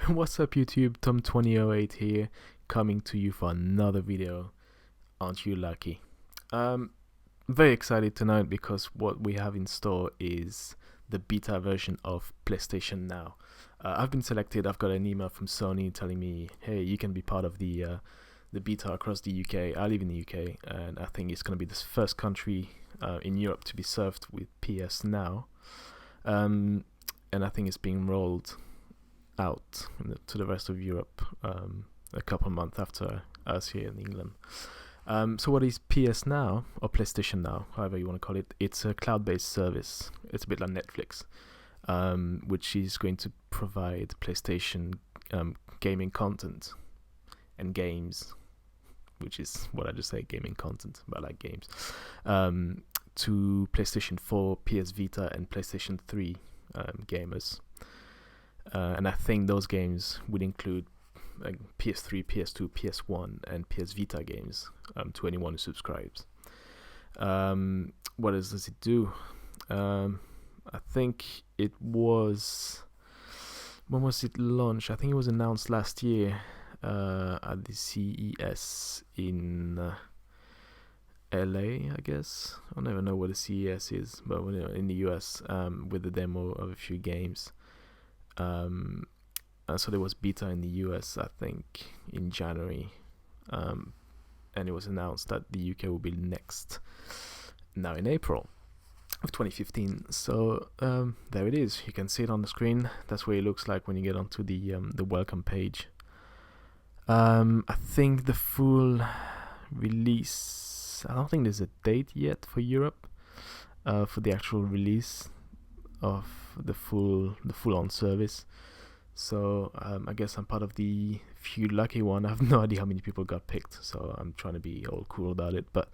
What's up YouTube, Tom2008 here, coming to you for another video. Aren't you lucky? Very excited tonight because what we have in store is the beta version of PlayStation Now. I've been selected. I've got an email from Sony telling me, hey, you can be part of the beta across the UK. I live in the UK, and I think it's going to be the first country in Europe to be served with PSNow. And I think it's being rolled out to the rest of Europe a couple of months after us here in England. So what is PSNow, or PlayStation Now, however you want to call it? It's a cloud-based service. It's a bit like Netflix, which is going to provide PlayStation gaming content and games, which is what I just say, gaming content, but I like games, to PlayStation 4, PS Vita, and PlayStation 3 gamers. And I think those games would include PS3, PS2, PS1, and PS Vita games to anyone who subscribes. What else does it do? I think it was... When was it launched? I think it was announced last year at the CES in LA, I guess. I don't even know what the CES is, but in the US, with the demo of a few games. So there was beta in the US, I think, in January, and it was announced that the UK will be next, now in April of 2015. So there it is. You can see it on the screen. That's what it looks like when you get onto the welcome page. I think the full release, I don't think there's a date yet for Europe for the actual release of the full-on service. So I guess I'm part of the few lucky one. I have no idea how many people got picked, so I'm trying to be all cool about it. But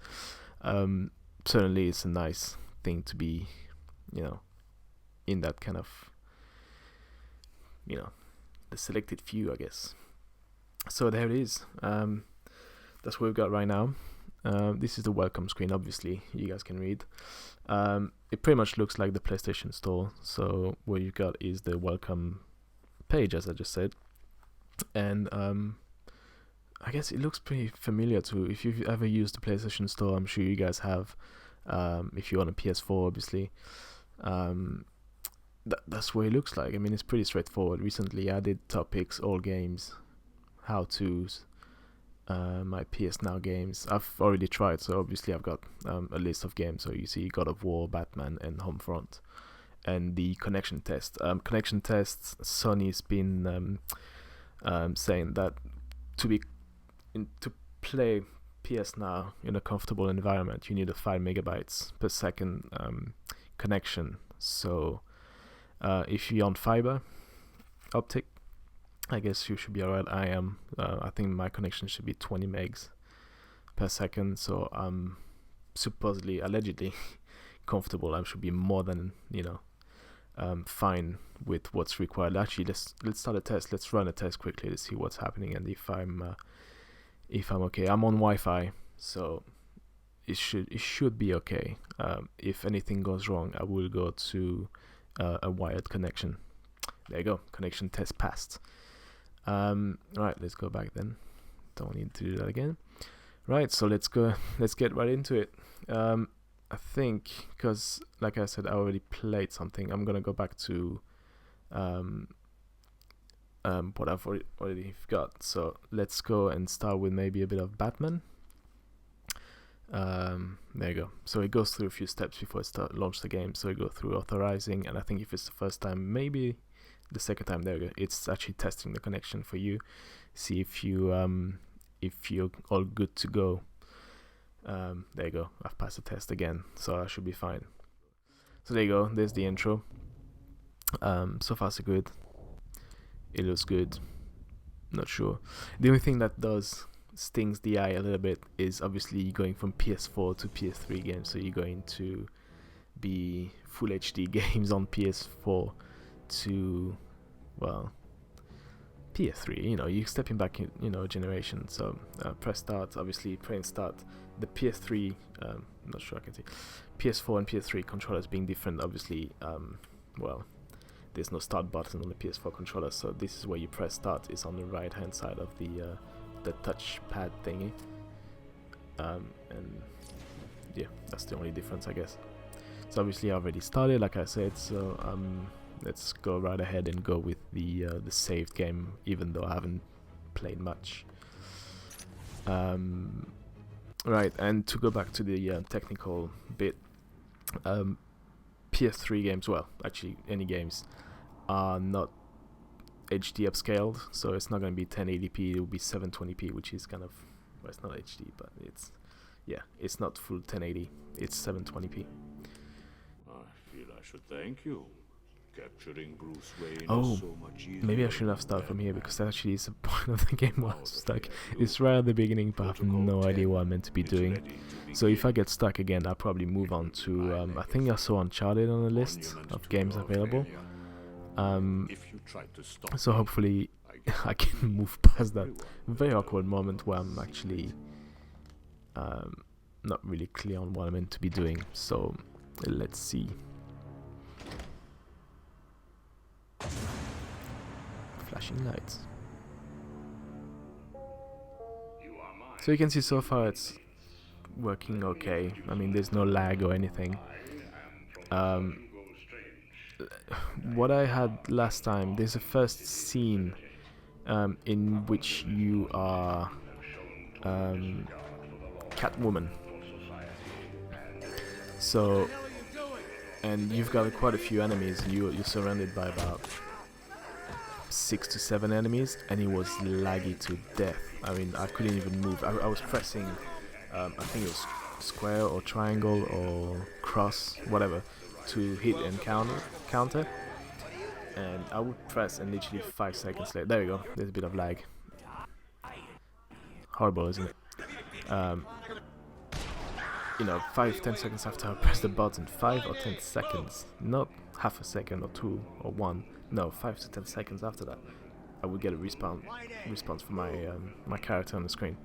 certainly it's a nice thing to be, in that kind of, the selected few, I guess. So there it is. That's what we've got right now. This is the welcome screen, obviously, you guys can read. It pretty much looks like the PlayStation Store. So what you've got is the welcome page, as I just said, and I guess it looks pretty familiar to, if you've ever used the PlayStation Store. I'm sure you guys have. If you're on a PS4, obviously, that's what it looks like. I mean, it's pretty straightforward. Recently added topics, all games, how-tos, my PS Now games. I've already tried, so obviously I've got a list of games. So you see God of War, Batman, and Homefront. And the connection test. Connection tests, Sony's been saying that to play PS Now in a comfortable environment, you need a 5 megabytes per second connection. So if you're on fiber optic, I guess you should be alright. I am. I think my connection should be 20 megs per second. So I'm supposedly, allegedly comfortable. I should be more than, fine with what's required. Actually, let's start a test. Let's run a test quickly to see what's happening and if I'm okay. I'm on Wi-Fi, so it should be okay. If anything goes wrong, I will go to a wired connection. There you go. Connection test passed. Right, let's go back then. Don't need to do that again. Right, so let's go. Let's get right into it. I think, because like I said, I already played something. I'm gonna go back to what I've already got. So let's go and start with maybe a bit of Batman. There you go. So it goes through a few steps before it launch the game. So you go through authorizing, and I think if it's the first time, maybe the second time, there you go. It's actually testing the connection for you. See if you're all good to go. There you go. I've passed the test again, so I should be fine. So there you go. There's the intro. So far so good. It looks good. Not sure. The only thing that stings the eye a little bit is obviously going from PS4 to PS3 games. So you're going to be full HD games on PS4 to, well, PS3. You're stepping back in a generation. So press start. Obviously, press start. The PS3, not sure I can see. PS4 and PS3 controllers being different. Obviously, well, there's no start button on the PS4 controller, so this is where you press start. It's on the right hand side of the touchpad thingy, and yeah, that's the only difference, I guess. So obviously I already started, like I said, so let's go right ahead and go with the saved game, even though I haven't played much. Right, and to go back to the technical bit, PS3 games, well, actually any games, are not HD upscaled, so it's not going to be 1080p, it will be 720p, which is kind of, well, it's not HD, but it's, yeah, it's not full 1080, it's 720p. I feel I should thank you. Capturing Bruce Wayne Oh, is so much easier. maybe I shouldn't have started from here, because that actually is the point of the game where I was stuck. It's right at the beginning, but I have no idea what I'm meant to be doing. So if I get stuck again, I'll probably move on to, I think I saw Uncharted on the list of games available. So hopefully I can move past that very awkward moment where I'm actually not really clear on what I'm meant to be doing. So let's see. Flashing lights. So you can see so far it's working okay. I mean, there's no lag or anything. What I had last time, there's a first scene in which you are Catwoman. So, and you've got quite a few enemies. You're surrounded by about 6 to 7 enemies, and it was laggy to death. I mean, I couldn't even move. I was pressing, I think it was square or triangle or cross, whatever, to hit and counter, and I would press, and literally 5 seconds later, there we go, there's a bit of lag. Horrible, isn't it? You know, 5-10 seconds after I press the button, 5 or 10 seconds, not half a second or 2 or 1, no, 5 to 10 seconds after that, I would get a response from my character on the screen.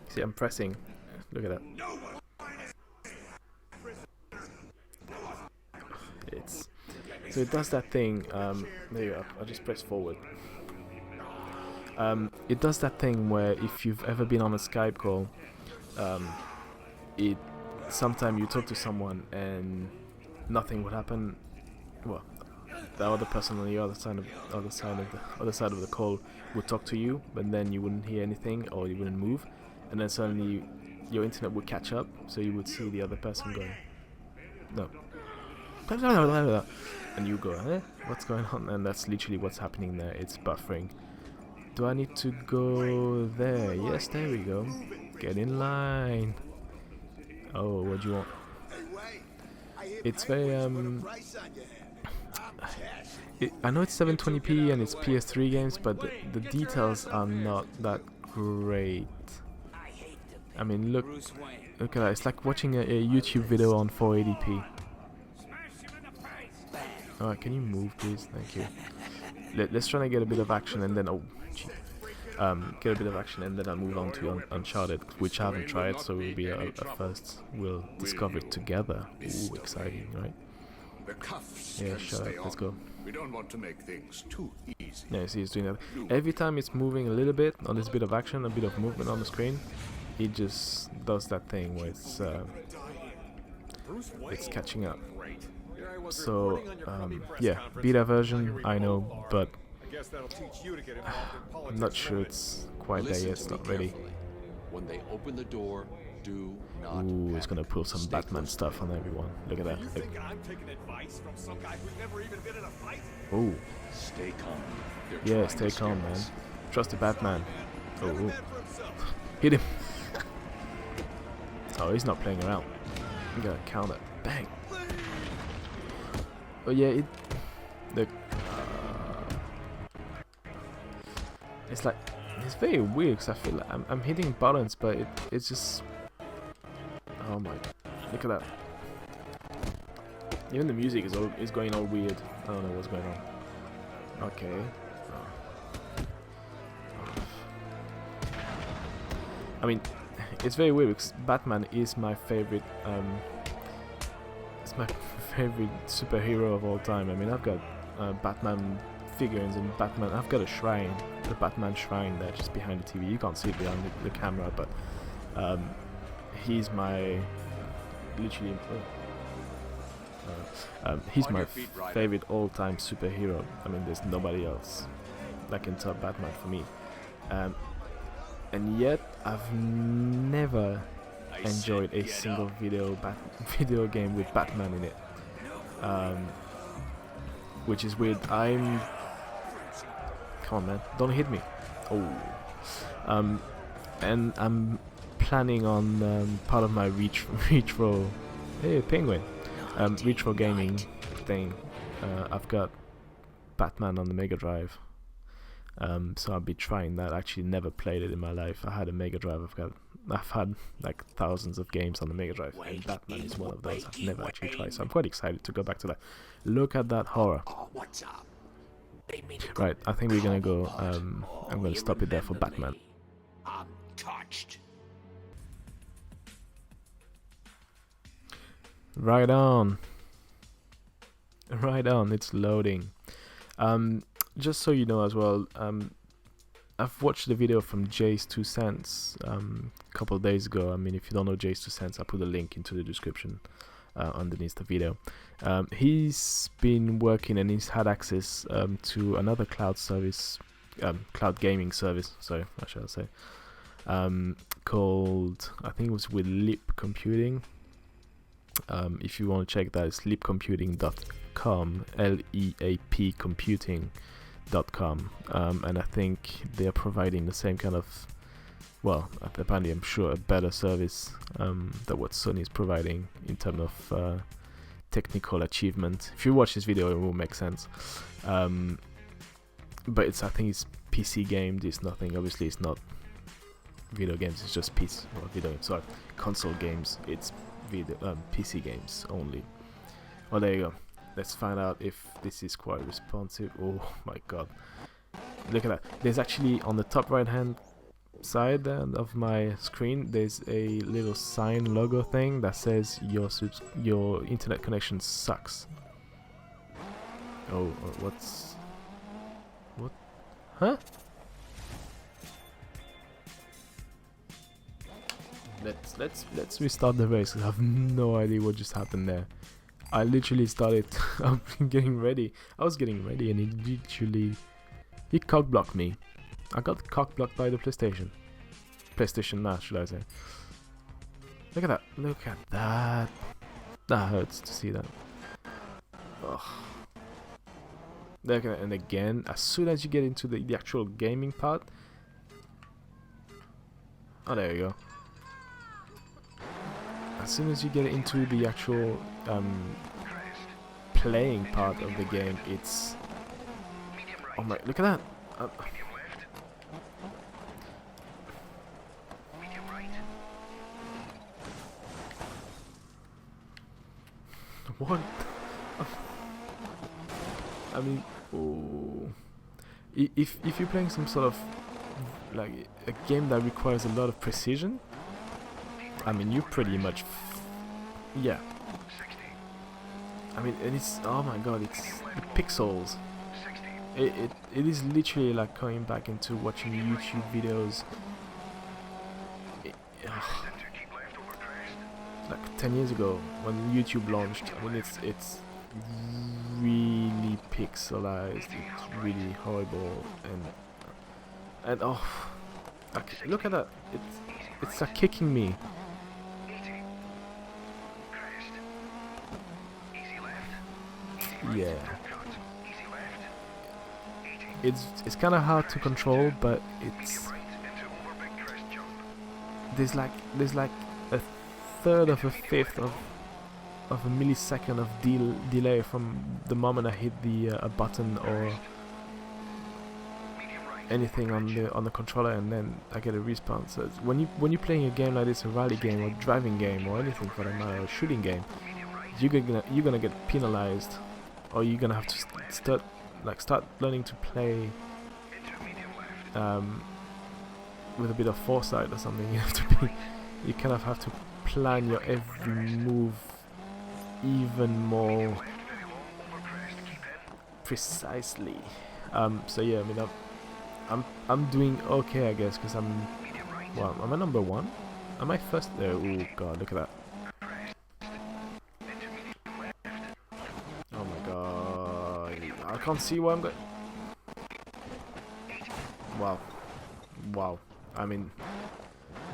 See, I'm pressing. Look at that. So it does that thing. There you go. I just press forward. It does that thing where if you've ever been on a Skype call, sometimes you talk to someone and nothing would happen. Well, the other person on the other side of the call would talk to you, but then you wouldn't hear anything or you wouldn't move, and then suddenly your internet would catch up, so you would see the other person going, no, and you go, eh, what's going on? And that's literally what's happening there. It's buffering. Do I need to go there? Yes, there we go. Get in line. Oh, what do you want? It's very I know it's 720p and it's PS3 games, but the details are not that great. I mean, look at that. It's like watching a YouTube video on 480p. Alright, can you move, please? Thank you. Let's try to get a bit of action and then get a bit of action and then I'll move on to Uncharted, which I haven't tried, so it will be a first. We'll discover it together. Ooh, exciting, right? Yeah, shut up. Let's go. We don't want to make things too easy. Yeah, see, it's doing that. Every time it's moving a little bit, or there's a bit of action, a bit of movement on the screen, it just does that thing where it's catching up. So, yeah, beta version, I know, but I'm not sure it's quite there yet. It's not ready. When they open the door, do not. Ooh, it's gonna pull some Batman stuff on everyone. Look at that. You think I'm taking advice from some guy who's never even been in a fight? Ooh. Stay calm. Yeah, stay calm, man. Trust the Batman. Oh, hit him. Oh, he's not playing around. You gotta counter. Bang. Oh yeah, it's like, it's very weird because I feel like I'm hitting buttons, but it's just, oh my, look at that. Even the music is going all weird. I don't know what's going on. Okay. Oh. I mean, it's very weird because Batman is my favorite. It's my favorite superhero of all time. I mean, I've got Batman figurines and Batman. I've got a shrine, the Batman shrine there, just behind the TV. You can't see it behind the camera, but he's my literally. He's my favorite all-time superhero. I mean, there's nobody else that can top Batman for me. And yet, I've never enjoyed a single video game with Batman in it. Which is weird. Come on, man, don't hit me. Oh. And I'm planning on part of my retro. Hey, penguin. Retro gaming thing. I've got Batman on the Mega Drive, so I'll be trying that. I actually never played it in my life. I had a Mega Drive. I've had like thousands of games on the Mega Drive, and Batman is one of those I've never actually tried. So I'm quite excited to go back to that. Look at that horror. Right, I think we're gonna go. I'm gonna stop it there for Batman. I'm touched. Right on. It's loading. Just so you know as well, I've watched the video from Jay's 2 cents a couple of days ago. I mean, if you don't know Jay's 2 cents, I'll put a link into the description underneath the video. He's been working and he's had access to another cloud service, cloud gaming service, sorry, I shall say, called, I think it was with Leap Computing. If you want to check that, it's leapcomputing.com, L-E-A-P computing.com, and I think they are providing the same kind of, well, apparently I'm sure a better service than what Sony is providing in terms of technical achievement. If you watch this video, it will make sense. But I think it's PC gamed. It's nothing. Obviously, it's not video games. It's just console games. It's PC games only. Well, there you go. Let's find out if this is quite responsive. Oh my god, look at that. There's actually on the top right hand side of my screen, there's a little sign logo thing that says your internet connection sucks. Oh, what? Huh? Let's restart the race. I have no idea what just happened there. I literally started getting ready. I was getting ready and he cock blocked me. I got cock blocked by the PlayStation Now, should I say. Look at that. Look at that. That hurts to see that. Ugh. Look at that. And again, as soon as you get into the actual gaming part. Oh, there you go. As soon as you get into the actual playing part of the game, it's... Oh my, look at that! What? I mean, oh. If you're playing some sort of like a game that requires a lot of precision, I mean, you pretty much, yeah. I mean, and it's, oh my god, it's the pixels. It is literally like coming back into watching YouTube videos. Like 10 years ago when YouTube launched. I mean, it's really pixelized. It's really horrible, and oh, like, look at that. It's like kicking me. Yeah, it's kind of hard to control, but there's like a third of a fifth of a millisecond of delay from the moment I hit a button or anything on the controller, and then I get a respawn. So when you're playing a game like this, a rally game or driving game or anything for that matter, or a shooting game, you're gonna get penalized. Or you're gonna have to start learning to play with a bit of foresight or something. You have to be, you kind of have to plan your every move even more precisely. So yeah, I mean, I'm doing okay, I guess, because well, am I number one? Am I first? Oh god, look at that. Oh my god, I can't see where I'm going. Wow, wow. I mean,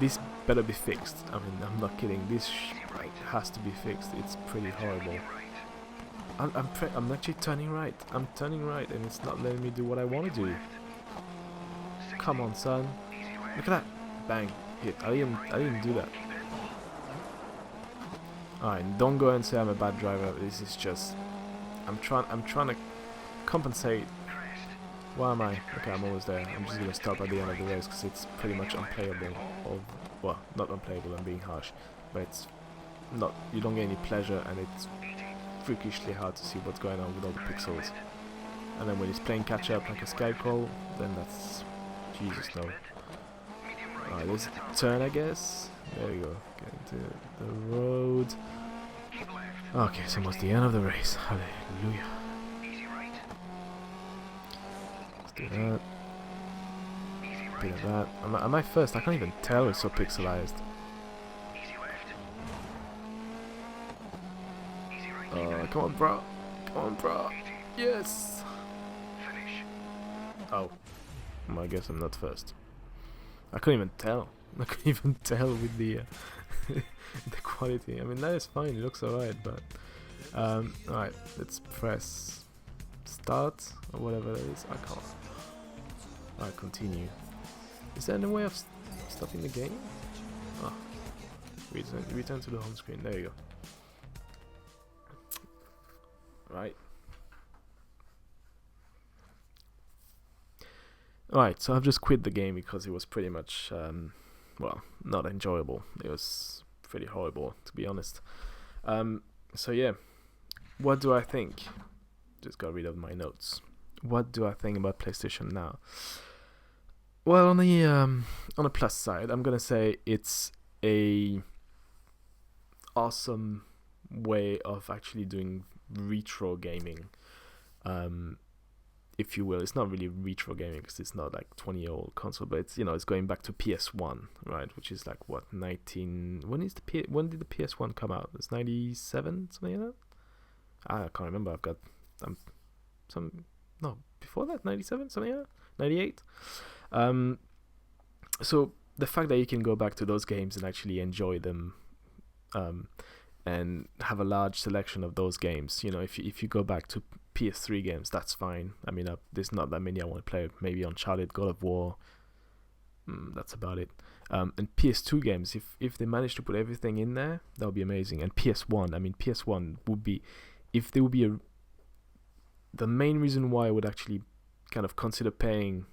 this better be fixed. I mean, I'm not kidding. This has to be fixed. It's pretty horrible. I'm actually turning right. I'm turning right, and it's not letting me do what I want to do. Come on, son. Look at that. Bang. Hit. I didn't do that. Alright, don't go and say I'm a bad driver. This is just I'm trying to compensate. Why am I? Okay, I'm almost there. I'm just gonna stop at the end of the race because it's pretty much unplayable. Or, well, not unplayable, I'm being harsh. But it's not, you don't get any pleasure, and it's freakishly hard to see what's going on with all the pixels. And then when it's playing catch up like a Skype call, then that's Jesus no. Alright, there's a turn, I guess. There we go. Get into the road. Okay, it's almost the end of the race. Hallelujah. Let's do that. Bit of that. Am I first? I can't even tell, it's so pixelized. Come on, bro. Come on, bro. Yes. Oh. I guess I'm not first. I couldn't even tell. I couldn't even tell with the the quality. I mean, that is fine. It looks alright, but alright. Let's press start or whatever that is. I can't. Alright, continue. Is there any way of stopping the game? Oh, return to the home screen. There you go. Right. Alright, so I've just quit the game because it was pretty much, well, not enjoyable. It was pretty horrible, to be honest. So yeah, what do I think? Just got rid of my notes. What do I think about PlayStation Now? Well, on the plus side, I'm gonna say it's a awesome way of actually doing retro gaming, if you will. It's not really retro gaming because it's not like 20-year-old console, but it's, you know, it's going back to PS1, right? Which is like what, 19? When did the PS1 come out? It's 97, something like that. I can't remember. I've got before that, 97, something like that, 98. So the fact that you can go back to those games and actually enjoy them, and have a large selection of those games. You know, if you go back to PS3 games, that's fine. I mean, there's not that many I want to play. Maybe Uncharted, God of War. That's about it. And PS2 games, if they manage to put everything in there, that would be amazing. And PS1, I mean, PS1 would be, if there would be the main reason why I would actually kind of consider paying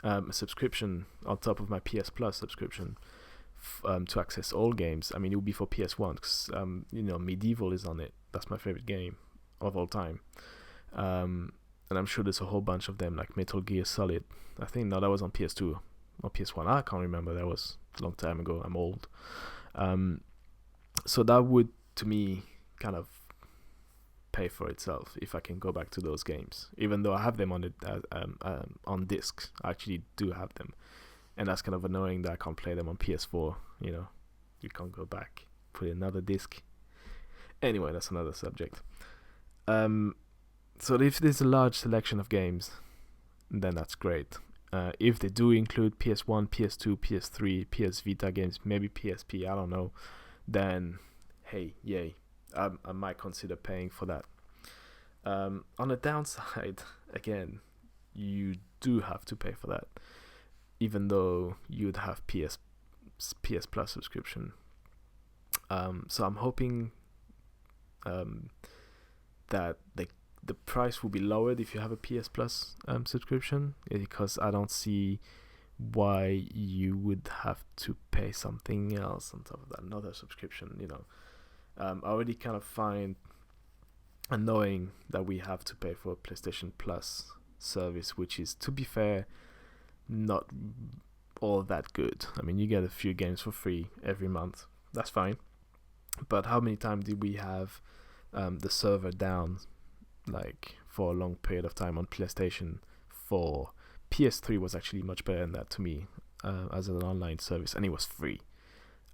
a subscription on top of my PS Plus subscription to access all games. I mean, it would be for PS1 because you know, Medieval is on it. That's my favorite game of all time. And I'm sure there's a whole bunch of them, like Metal Gear Solid. I think that was on PS2 or PS1. I can't remember. That was a long time ago. I'm old. So that would, to me, kind of pay for itself if I can go back to those games. Even though I have them on disc, I actually do have them. And that's kind of annoying that I can't play them on PS4. You know, you can't go back, put another disc. Anyway, that's another subject. So if there's a large selection of games, then that's great. If they do include PS1, PS2, PS3, PS Vita games, maybe PSP, I don't know, then hey, yay. I might consider paying for that. On the downside, again, you do have to pay for that, even though you'd have PS Plus subscription. So I'm hoping that the price will be lowered if you have a PS Plus subscription, because I don't see why you would have to pay something else on top of that, another subscription, you know. I already kind of find annoying that we have to pay for a PlayStation Plus service, which is, to be fair, not all that good. I mean, you get a few games for free every month. That's fine. But how many times did we have the server down, like, for a long period of time on PlayStation 4? PS3 was actually much better than that to me, as an online service, and it was free.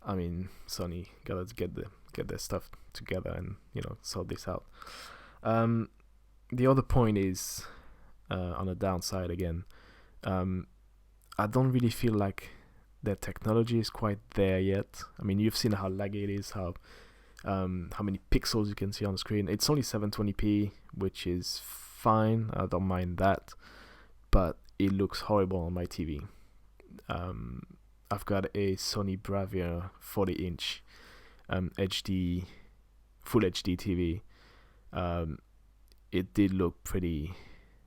I mean, Sony gotta get their stuff together and, you know, sort this out. The other point is, on the downside again, I don't really feel like their technology is quite there yet. I mean, you've seen how laggy it is, how many pixels you can see on the screen. It's only 720p, which is fine. I don't mind that, but it looks horrible on my TV. I've got a Sony Bravia 40-inch HD, full HD TV. It did look pretty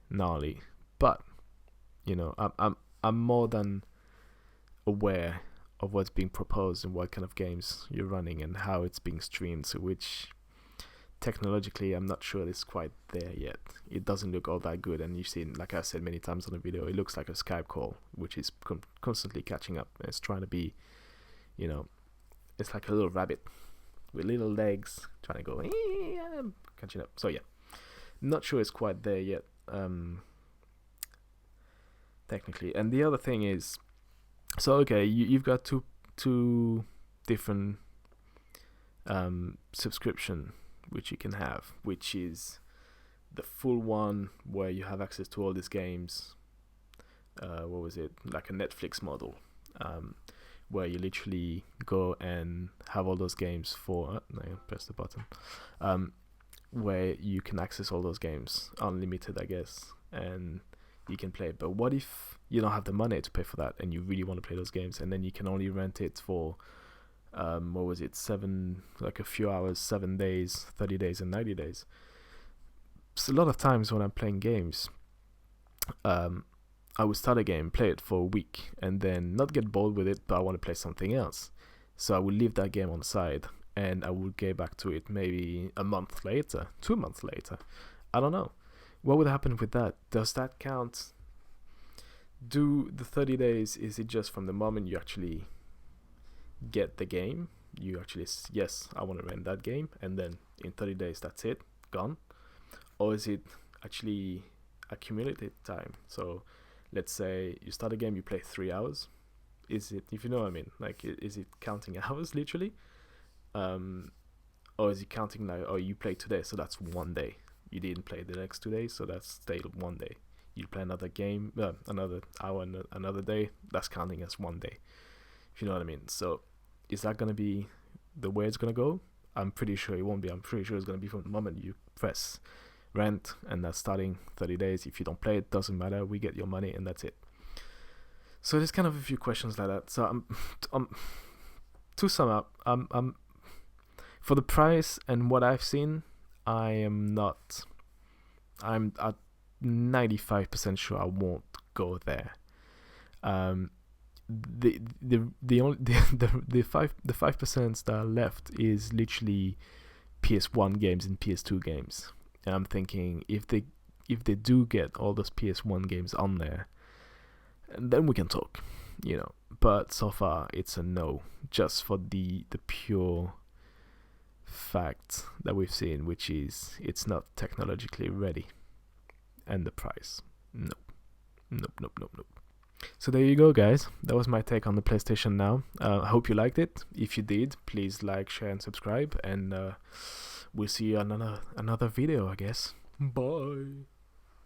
gnarly, but you know, I'm more than aware of what's being proposed and what kind of games you're running and how it's being streamed. So, which technologically, I'm not sure it's quite there yet. It doesn't look all that good, and you've seen, like I said many times on the video, it looks like a Skype call, which is constantly catching up. It's trying to be, you know, it's like a little rabbit with little legs trying to go, I'm catching up. So yeah, not sure it's quite there yet, technically. And the other thing is, so okay, you've got two different subscription which you can have, which is the full one where you have access to all these games. What was it, like a Netflix model, where you literally go and have all those games for press the button, where you can access all those games unlimited, I guess, and you can play. But what if you don't have the money to pay for that and you really want to play those games, and then you can only rent it for what was it, like a few hours, 7 days, 30 days and 90 days. So a lot of times when I'm playing games, I would start a game, play it for a week, and then not get bored with it, but I want to play something else. So I would leave that game on the side, and I would get back to it maybe a month later, 2 months later. I don't know. What would happen with that? Does that count? Do the 30 days, is it just from the moment you actually get the game? You actually, yes, I want to rent that game, and then in 30 days, that's it, gone? Or is it actually accumulated time? So let's say you start a game, you play 3 hours. Is it, if you know what I mean, like, is it counting hours literally? Or is it counting like, oh, you played today, so that's 1 day. You didn't play the next 2 days, so that's still 1 day. You play another game, another hour, and another day, that's counting as 1 day. If you know what I mean. So is that going to be the way it's going to go? I'm pretty sure it won't be. I'm pretty sure it's going to be from the moment you press rent, and that's starting 30 days. If you don't play it, doesn't matter. We get your money, and that's it. So there's kind of a few questions like that. So to sum up, I'm for the price and what I've seen, I'm at 95% sure I won't go there. The 5% that are left is literally PS1 games and PS2 games, and I'm thinking if they do get all those PS1 games on there, then we can talk, you know. But so far it's a no, just for the pure fact that we've seen, which is it's not technologically ready, and the price, nope. So there you go, guys. That was my take on the PlayStation Now. I hope you liked it. If you did, please like, share, and subscribe, and we'll see you on another video, I guess. Bye.